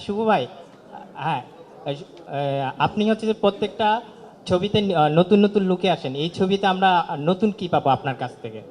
শুভ ভাই, হ্যাঁ, আপনি হচ্ছে যে প্রত্যেকটা ছবিতে নতুন নতুন লুকে আসেন, এই ছবিতে আমরা নতুন কি পাবো আপনার কাছ থেকে?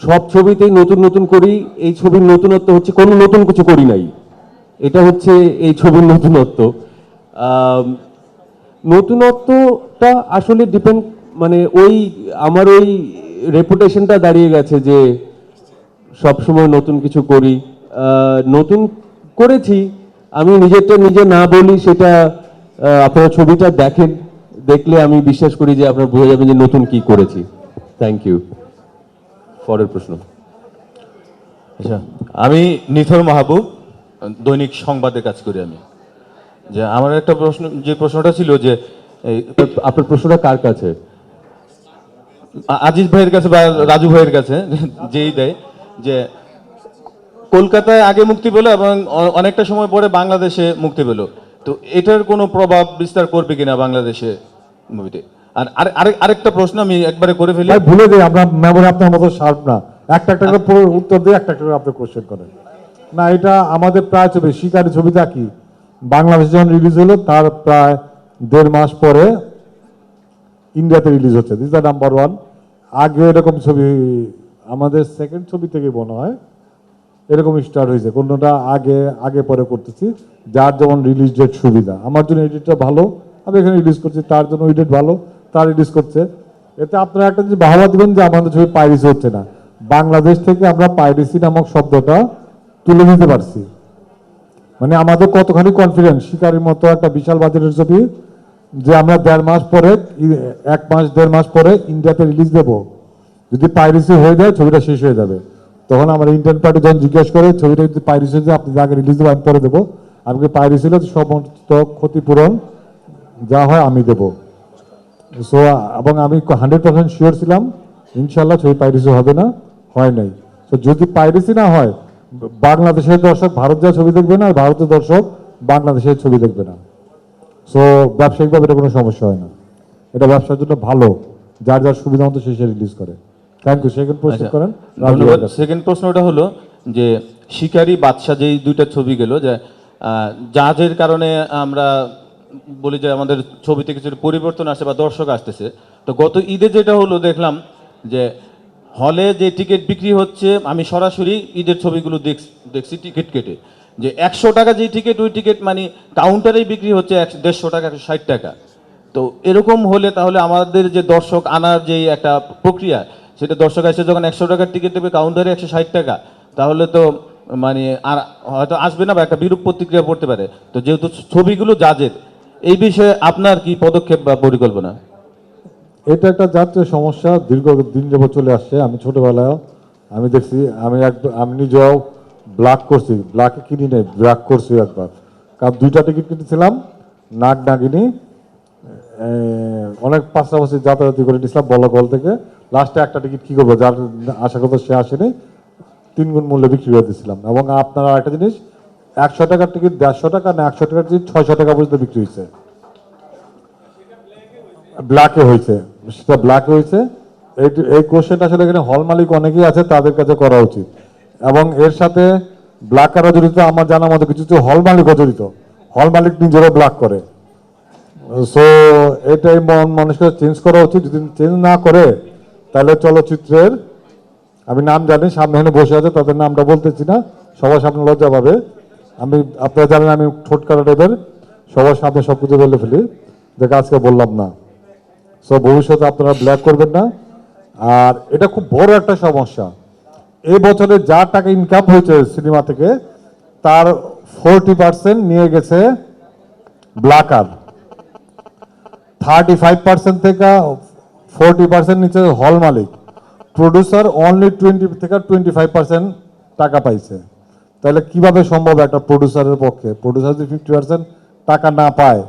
সব ছবিতেই নতুন নতুন করি। এই ছবির নতুনত্ব হচ্ছে কোনো নতুন কিছু করি নাই, এটা হচ্ছে এই ছবির নতুনত্ব। আম, নতুনত্বটা আসলে ডিপেন্ড, মানে ওই আমার ওই রেপুটেশনটা দাঁড়িয়ে গেছে যে সব সময় নতুন কিছু করি। নতুন করেছি, আমি নিজেরটা নিজে না বলি সেটা আপনারা ছবিটা দেখেন, দেখলে আমি বিশ্বাস করি যে আপনারা বোঝা যাবেন যে নতুন কি করেছি। Thank you. পরের প্রশ্ন। আচ্ছা, আমি নিথর মাহবুব, দৈনিক সংবাদে কাজ করি আমি। যে আমার একটা প্রশ্ন, যে প্রশ্নটা ছিল যে আপনার প্রশ্নটা কার কাছে? আজিজ ভাইয়ের কাছে বা রাজু ভাইয়ের কাছে, যেই দেয় যে কলকাতায় আগে মুক্তি পেল এবং অনেকটা সময় পরে বাংলাদেশে মুক্তি পেল, তো এটার কোনো প্রভাব বিস্তার করবে কিনা বাংলাদেশে মুভিতে? আর আরেকটা প্রশ্ন আমি একবারে করে ফেলি। ভুলে দিই, আমরা মেমোরি আপনার মতো শার্প না, একটা একটা করে পুরো উত্তর দিয়ে একটা একটা করে আপনি কোশ্চেন করেন না। এটা আমাদের প্রায় ছবি শিকারি ছবিটা কি বাংলাদেশে যখন রিলিজ হলো তার প্রায় 1.5 মাস পরে ইন্ডিয়াতে রিলিজ হচ্ছে। This the number one. আগে এরকম ছবি আমাদের সেকেন্ড ছবি থেকে মনে হয় এরকম স্টার্ট হয়েছে, কোনোটা আগে আগে পরে করতেছি, যার যেমন রিলিজ ডেট সুবিধা। আমার জন্য এই ডেটটা ভালো, আমি এখানে রিলিজ করছি, তার জন্য ওই ডেট ভালো, তার রিলিজ করছে। এতে আপনারা একটা যে বাহবা দিবেন যে আমাদের ছবি পাইরেসি হচ্ছে না, বাংলাদেশ থেকে আমরা পাইরেসি নামক শব্দটা তুলে দিতে পারছি। মানে আমাদের কতখানি কনফিডেন্স, শিকারির মতো একটা বিশাল বাজারের ছবি যে আমরা 1.5 মাস পরে, 1 মাস 1.5 মাস পরে ইন্ডিয়াতে রিলিজ দেবো, যদি পাইরেসি হয়ে যায় ছবিটা শেষ হয়ে যাবে। তখন আমার ইন্ডিয়ান পার্টি যখন জিজ্ঞেস করে ছবিটা যদি পাইরেসি হয়ে যায় আপনি আগে রিলিজ দেবো, আমি পরে দেবো, আমি পাইরেসি হলে সমস্ত ক্ষতিপূরণ যা হয় আমি দেবো। সো এবং আমি 100% শিওর ছিলাম ইনশাল্লাহ ছবি পাইরেসি হবে না, হয় নাই। তো যদি পাইরেসি না হয় বাংলাদেশের দর্শক ভারত যা ছবি দেখবে না, আর ভারতের দর্শক বাংলাদেশের ছবি দেখবে না। সো ব্যবসায়িকভাবে এটা কোনো সমস্যা হয় না, এটা ব্যবসার জন্য ভালো, যার যার সুবিধা মতো শেষে রিলিজ করে। Thank you. সেকেন্ড প্রশ্ন করেন। ধন্যবাদ। সেকেন্ড প্রশ্নটা হলো যে শিকারি বাদশা যেই দুইটা ছবি গেল, যে জাহাজের কারণে আমরা বলি যে আমাদের ছবিতে কিছু পরিবর্তন আসে বা দর্শক আসতেছে, তো গত ঈদে যেটা হলো দেখলাম যে হলে যে টিকিট বিক্রি হচ্ছে, আমি সরাসরি ঈদের ছবিগুলো দেখছি টিকিট কেটে, যে 100 টাকা যে টিকিট, ওই টিকিট মানে কাউন্টারেই বিক্রি হচ্ছে 150 টাকা, 160 টাকা। তো এরকম হলে তাহলে আমাদের যে দর্শক আনার যে একটা প্রক্রিয়া, সেটা দর্শক এসে যখন 100 টাকার টিকিট দেবে কাউন্টারে 160 টাকা, তাহলে তো মানে আর হয়তো আসবে না বা একটা বিরূপ প্রতিক্রিয়া পড়তে পারে। তো যেহেতু ছবিগুলো জাজের, এই বিষয়ে আপনার কি পদক্ষেপ বা পরিকল্পনা? এটা একটা জাতীয় সমস্যা, দীর্ঘ দিন যাবত চলে আসছে। আমি ছোটবেলায় আমি দেখছি, আমি নিজেও ব্ল্যাক করছি, ব্ল্যাকে কিনি নেই, ব্ল্যাক করছি একবার। কারণ 2টা টিকিট কিনেছিলাম, নাক ডাকিনি, অনেক পাশাপাশি যাতায়াতি করে নিয়েছিলাম বলগল থেকে। লাস্টে একটা টিকিট কী করবো, যার আশা কথা সে আসেনি, 3 গুণ মূল্যে বিক্রি করে দিয়েছিলাম। এবং আপনারা একটা জিনিস, 100 টাকার টিকিট 150 টাকা না, 100 টাকার টিকিট 600 টাকা পর্যন্ত বিক্রি হয়েছে, ব্ল্যাকে হয়েছে, সেটা ব্ল্যাকে হয়েছে। এই কোশ্চেনটা আসলে এখানে হল মালিক অনেকেই আছে, তাদের কাছে করা উচিত। এবং এর সাথে ব্ল্যাক কারা জড়িত আমার জানার মতো কিছু হল মালিকও জড়িত, হল মালিক নিজেরও ব্ল্যাক করে। সো এটাই মানুষকে চেঞ্জ করা উচিত। যদি চেঞ্জ না করে তাহলে চলচ্চিত্রের, আমি নাম জানি, সামনে এখানে বসে আছে, তাদের নামটা বলতেছি না, সবার সামনে লজ্জা পাবে। আমি, আপনারা জানেন আমি ঠোঁট কাটা টাইপের, সবার সামনে সব কিছু বলে ফেলি, দেখে আজকে বললাম না। সো ভবিষ্যতে আপনারা ব্ল্যাক করবেন না। আর এটা খুব বড় একটা সমস্যা। এই বছরে যা টাকা ইনকাম হয়েছে সিনেমা থেকে, তার 40% নিয়ে গেছে ব্ল্যাকার, 35% থেকে 40% নিচে হল মালিক, প্রডিউসার অনলি 20 থেকে 25% টাকা পাইছে। তাহলে কিভাবে সম্ভব একটা প্রডিউসারের পক্ষে? প্রডিউসার যদি 50% টাকা না পায়,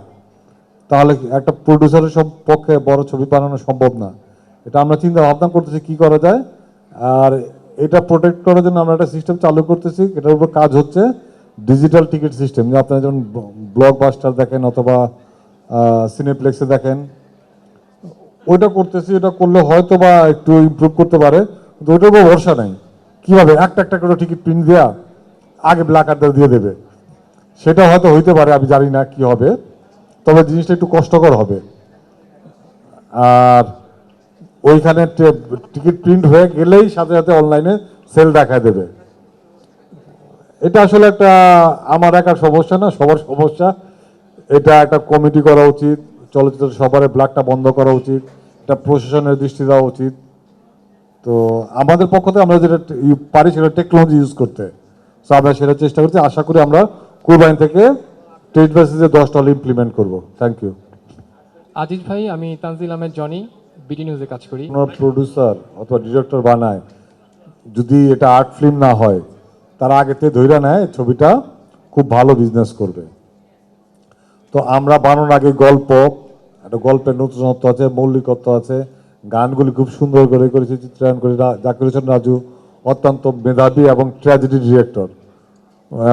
তাহলে একটা প্রডিউসারের পক্ষে বড় ছবি বানানো সম্ভব না। এটা আমরা চিন্তা ভাবনা করতেছি কি করা যায়। আর এটা প্রোটেক্ট করার জন্য আমরা একটা সিস্টেম চালু করতেছি, এটার উপর কাজ হচ্ছে, ডিজিটাল টিকিট সিস্টেম। যে আপনারা যেমন ব্লকবাস্টার দেখেন অথবা সিনেপ্লেক্সে দেখেন, ওইটা করতেছি। এটা করলে হয়তো বা একটু ইমপ্রুভ করতে পারে, কিন্তু ওইটার উপর ভরসা নাই। কীভাবে একটা একটা করে টিকিট প্রিন্ট দেওয়া, আগে ব্ল্যাক আর্টটা দিয়ে দেবে, সেটা হয়তো হইতে পারে, আমি জানি না কি হবে, তবে জিনিসটা একটু কষ্টকর হবে। আর ওইখানে টিকিট প্রিন্ট হয়ে গেলেই সাথে সাথে অনলাইনে সেল দেখা দেবে। এটা আসলে একটা আমার একার সমস্যা না, সবার সমস্যা। এটা একটা কমিটি করা উচিত, চলচ্চিত্র সবার ব্ল্যাকটা বন্ধ করা উচিত, এটা প্রশাসনের দৃষ্টি দেওয়া উচিত। তো আমাদের পক্ষ থেকে আমরা যেটা পারি সেটা টেকনোলজি ইউজ করতে, সো আমরা সেটা চেষ্টা করছি। আশা করি আমরা কুরবানি থেকে ট্রেড বেসিসে 10 হল ইমপ্লিমেন্ট করব। Thank you. আজিজ ভাই, আমি তানজিল আহমেদ জনি, বিডি নিউজে কাজ করি। কোনো প্রডিউসার অথবা ডিরেক্টর বানায়, যদি এটা আর্ট ফিল্ম না হয়, তারা আগে থেকে ধইরা নেয় ছবিটা খুব ভালো বিজনেস করবে। তো আমরা বানানোর আগে গল্প, একটা গল্পের নতুনত্ব আছে, মৌলিকত্ব আছে, গানগুলি খুব সুন্দর করে করেছে, চিত্রায়ন করে জাকির হোসেন রাজু অত্যন্ত মেধাবী এবং ট্র্যাজেডি ডিরেক্টর,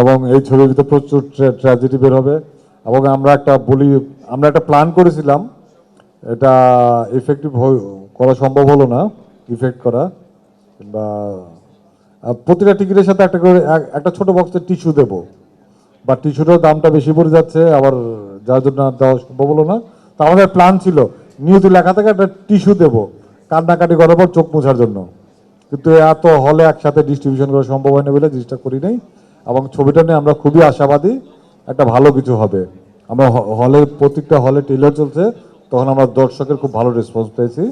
এবং এই ছবির ভিতরে প্রচুর ট্র্যাজেডি বের হবে। এবং আমরা একটা প্ল্যান করেছিলাম, এটা ইফেক্টিভ করা সম্ভব হলো না, ইফেক্ট করা, বা প্রতিটা টিকিটের সাথে একটা ছোট বক্সের টিস্যু দেবো, বা টিস্যুটার দামটা বেশি পড়ে যাচ্ছে, আবার যার জন্য আর দেওয়া সম্ভব হলো না। তো আমাদের প্ল্যান ছিল নিয়তি লেখা থেকে একটা টিস্যু দেবো কান্নাকাটি করার পর চোখ মোছার জন্য, কিন্তু এত হলে একসাথে ডিস্ট্রিবিউশন করা সম্ভব হয় না বলে জিনিসটা করি নাই। এবং ছবিটা নিয়ে আমরা খুবই আশাবাদী, একটা ভালো কিছু হবে। আমরা হলে, প্রত্যেকটা হলে ট্রেলার চলছে, তখন আমরা দর্শকের খুব ভালো রেসপন্স পেয়েছি।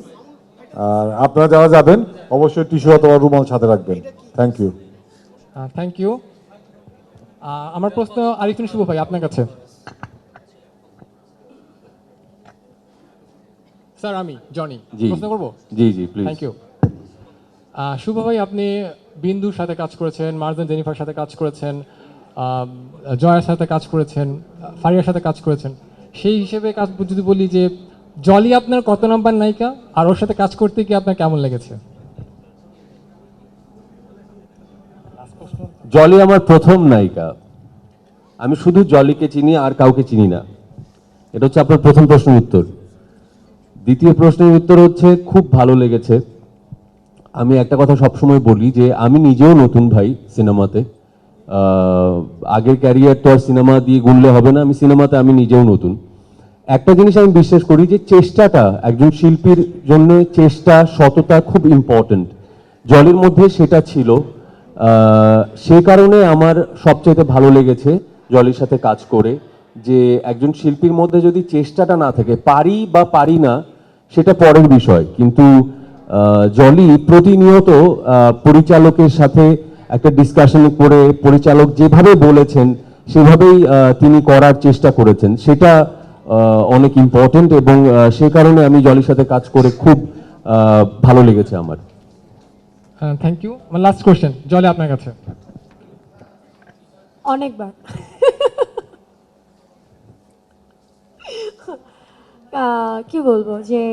আর আপনারা যারা যাবেন অবশ্যই টিস্যু অথবা রুমাল সাথে রাখবেন। Thank you. Thank you. আমার প্রশ্ন আরিফিন শুভ ভাই আপনার কাছে। স্যার, আমি জনি জি। প্রশ্ন করব। জি জি প্লিজ। Thank you. শুভ ভাই, আপনি বিন্দুর সাথে কাজ করেছেন, মার্জান জেনিফার সাথে কাজ করেছেন, জয়ার সাথে কাজ করেছেন, ফারিয়ার সাথে কাজ করেছেন। সেই হিসেবে কাজ যদি বলি যে জলি আপনার কত নম্বর নায়িকা, আর ওর সাথে কাজ করতে কি আপনার কেমন লেগেছে? জলি আমার প্রথম নায়িকা, আমি শুধু জলিকে চিনি, আর কাউকে চিনি না। এটা হচ্ছে আপনার প্রথম প্রশ্নের উত্তর। দ্বিতীয় প্রশ্নের উত্তর হচ্ছে খুব ভালো লেগেছে। আমি একটা কথা সবসময় বলি যে আমি নিজেও নতুন ভাই সিনেমাতে। আগের ক্যারিয়ার তো আর সিনেমা দিয়ে গুনলে হবে না, সিনেমাতে আমি নিজেও নতুন। একটা জিনিস আমি বিশ্বাস করি যে চেষ্টাটা একজন শিল্পীর জন্য, চেষ্টা, সততা খুব ইম্পর্টেন্ট। জলির মধ্যে সেটা ছিল। সেই কারণে আমার সবচেয়ে ভালো লেগেছে জলির সাথে কাজ করে, যে একজন শিল্পীর মধ্যে যদি চেষ্টাটা না থাকে, পারি বা পারি না সেটা পরের বিষয়, কিন্তু জলি প্রতিনিয়ত পরিচালকের সাথে একটা ডিসকাশন করে, পরিচালক যেভাবে বলেছেন সেভাবেই তিনি করার চেষ্টা করেছেন, সেটা অনেক ইম্পর্টেন্ট। এবং সে কারণে আমি জলির সাথে কাজ করে খুব ভালো লেগেছে আমার। Thank you. আমার লাস্ট কোশ্চেন জলি আপনার কাছে। অনেকবার কি বলবো যে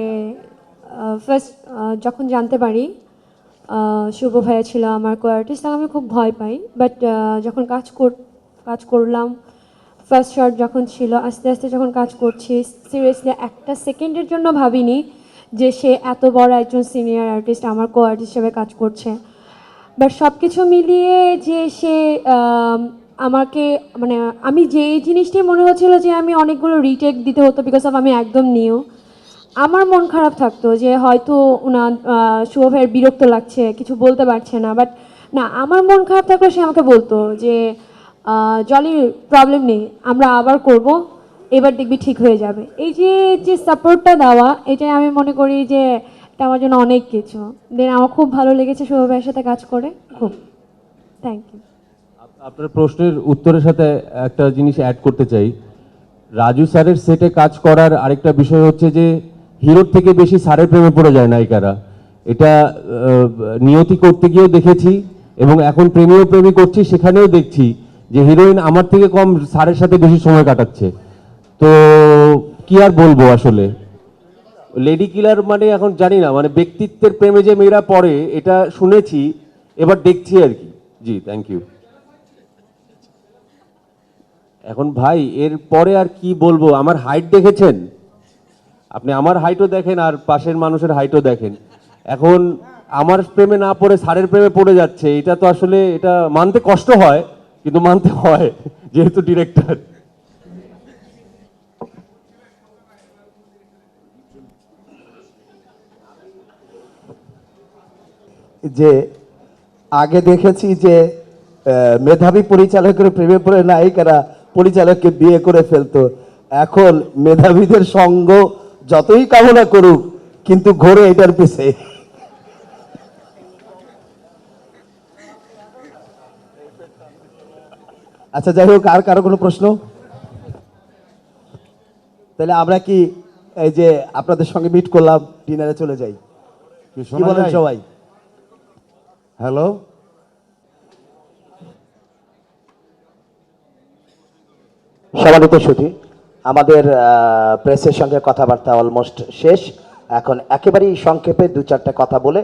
ফার্স্ট যখন জানতে পারি শুভ ভাইয়া ছিল আমার কো আর্টিস্ট, আমি খুব ভয় পাই। বাট যখন কাজ করলাম, ফার্স্ট শট যখন ছিল, আস্তে আস্তে যখন কাজ করছি, সিরিয়াসলি একটা সেকেন্ডের জন্য ভাবিনি যে সে এত বড় একজন সিনিয়র আর্টিস্ট আমার কো আর্টিস্ট হিসেবে কাজ করছে। বাট সব কিছু মিলিয়ে যে সে আমাকে, মানে আমি যে এই জিনিসটি মনে হচ্ছিল যে আমি অনেকগুলো রিটেক দিতে হতো, বিকজ অফ আমি একদম নিউ। আমার মন খারাপ থাকতো যে হয়তো ওনার শুভ ভাইয়ের বিরক্ত লাগছে, কিছু বলতে পারছে না। বাট না, আমার মন খারাপ থাকলে সে আমাকে বলতো যে জলি, প্রবলেম নেই, আমরা আবার করব, এবার দেখবি ঠিক হয়ে যাবে। এই যে যে সাপোর্টটা দেওয়া, এটাই আমি মনে করি যে এটা আমার জন্য অনেক কিছু। দেন আমার খুব ভালো লেগেছে শুভ ভাইয়ের সাথে কাজ করে, খুব। Thank you. আপনার প্রশ্নের উত্তরের সাথে একটা জিনিস অ্যাড করতে চাই। রাজু স্যারের সেটে কাজ করার আরেকটা বিষয় হচ্ছে যে হিরোর থেকে বেশি স্যারের প্রেমে পড়ে যায় নায়িকারা। এটা নিয়তি করতে গিয়েও দেখেছি, এবং এখন প্রেমী করছি, সেখানেও দেখছি যে হিরোইন আমার থেকে কম স্যারের সাথে বেশি সময় কাটাচ্ছে। তো কি আর বলবো, আসলে লেডি কিলার মানে এখন জানি না, মানে ব্যক্তিত্বের প্রেমে যে মেয়েরা পড়ে এটা শুনেছি, এবার দেখছি আর কি। জি, থ্যাংক ইউ। এখন ভাই এর পরে আর কি বলবো, আমার হাইট দেখেছেন আপনি, আমার হাইটও দেখেন আর পাশের মানুষের হাইটও দেখেন। এখন আমার প্রেমে না পড়ে স্যারের প্রেমে পড়ে যাচ্ছে, এটা তো আসলে এটা মানতে কষ্ট হয়, কিন্তু মানতে হয় যেহেতু ডিরেক্টর। যে আগে দেখেছি যে মেধাবী পরিচালকের প্রেমে পড়ে নায়িকারা পরিচালককে বিয়ে করে ফেলতো, এখন মেধাবীদের সঙ্গ যতই কামনা করুক কিন্তু ঘোরে এটার পিছে। আচ্ছা, যাই হোক, আর কারো কোনো প্রশ্ন? তাহলে আমরা কি এই যে আপনাদের সঙ্গে মিট করলাম, ডিনারে চলে যাই, কি বলেন সবাই? হ্যালো, সম্মানিত সুধী, আমাদের প্রেসের সঙ্গে কথাবার্তা অলমোস্ট শেষ। এখন একেবারেই সংক্ষেপে দু চারটা কথা বলে